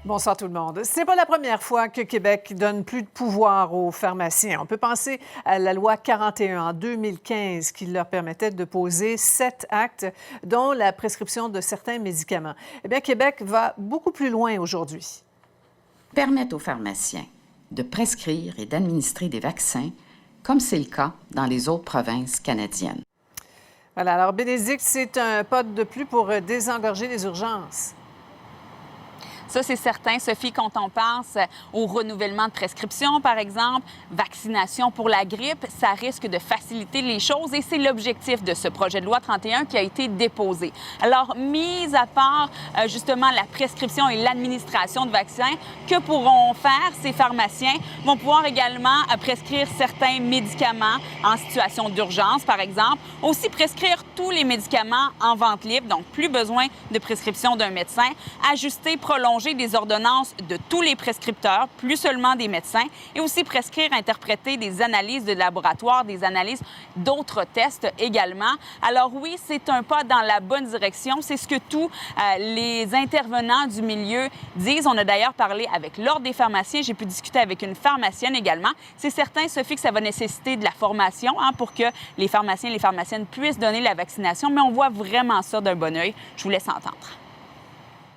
Bonsoir tout le monde. Ce n'est pas la première fois que Québec donne plus de pouvoir aux pharmaciens. On peut penser à la loi 41 en 2015 qui leur permettait de poser 7 actes, dont la prescription de certains médicaments. Eh bien, Québec va beaucoup plus loin aujourd'hui. Permettre aux pharmaciens de prescrire et d'administrer des vaccins, comme c'est le cas dans les autres provinces canadiennes. Voilà. Alors, Bénédicte, c'est un pas de plus pour désengorger les urgences. Ça, c'est certain, Sophie, quand on pense au renouvellement de prescription, par exemple, vaccination pour la grippe, ça risque de faciliter les choses et c'est l'objectif de ce projet de loi 31 qui a été déposé. Alors, mis à part justement la prescription et l'administration de vaccins, que pourront faire ces pharmaciens? Ils vont pouvoir également prescrire certains médicaments en situation d'urgence, par exemple. Aussi prescrire tous les médicaments en vente libre, donc plus besoin de prescription d'un médecin. Ajuster, prolonger des ordonnances de tous les prescripteurs, plus seulement des médecins, et aussi prescrire, interpréter des analyses de laboratoire, des analyses d'autres tests également. Alors oui, c'est un pas dans la bonne direction. C'est ce que tous les intervenants du milieu disent. On a d'ailleurs parlé avec l'Ordre des pharmaciens. J'ai pu discuter avec une pharmacienne également. C'est certain, Sophie, que ça va nécessiter de la formation pour que les pharmaciens et les pharmaciennes puissent donner la vaccination, mais on voit vraiment ça d'un bon œil. Je vous laisse entendre.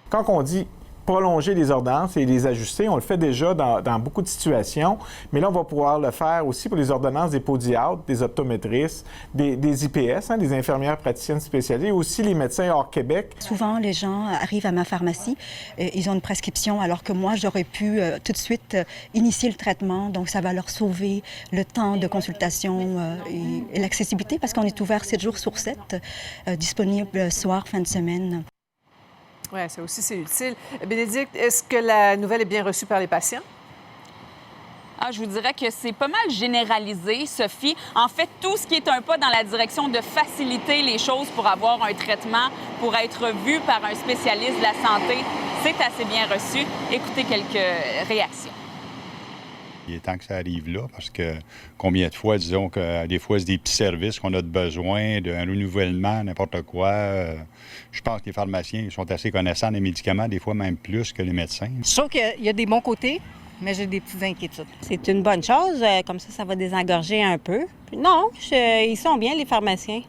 Quand on dit prolonger les ordonnances et les ajuster. On le fait déjà dans beaucoup de situations, mais là, on va pouvoir le faire aussi pour les ordonnances des pédiatres, des optométristes, des IPS, des infirmières praticiennes spécialisées, et aussi les médecins hors Québec. Souvent, les gens arrivent à ma pharmacie, ils ont une prescription, alors que moi, j'aurais pu tout de suite initier le traitement, donc ça va leur sauver le temps de consultation et l'accessibilité, parce qu'on est ouvert 7 jours sur 7, disponible soir, fin de semaine. Oui, ça aussi, c'est utile. Bénédicte, est-ce que la nouvelle est bien reçue par les patients? Je vous dirais que c'est pas mal généralisé, Sophie. En fait, tout ce qui est un pas dans la direction de faciliter les choses pour avoir un traitement, pour être vu par un spécialiste de la santé, c'est assez bien reçu. Écoutez quelques réactions. Il est temps que ça arrive là, parce que combien de fois, disons que des fois, c'est des petits services qu'on a besoin, d'un renouvellement, n'importe quoi. Je pense que les pharmaciens sont assez connaissants des médicaments, des fois même plus que les médecins. Je trouve qu'il y a des bons côtés, mais j'ai des petites inquiétudes. C'est une bonne chose, comme ça va désengorger un peu. Non, ils sont bien, les pharmaciens.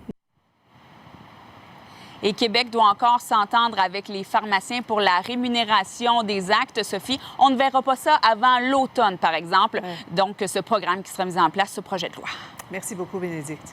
Et Québec doit encore s'entendre avec les pharmaciens pour la rémunération des actes, Sophie. On ne verra pas ça avant l'automne, par exemple. Donc, ce programme qui sera mis en place, ce projet de loi. Merci beaucoup, Bénédicte.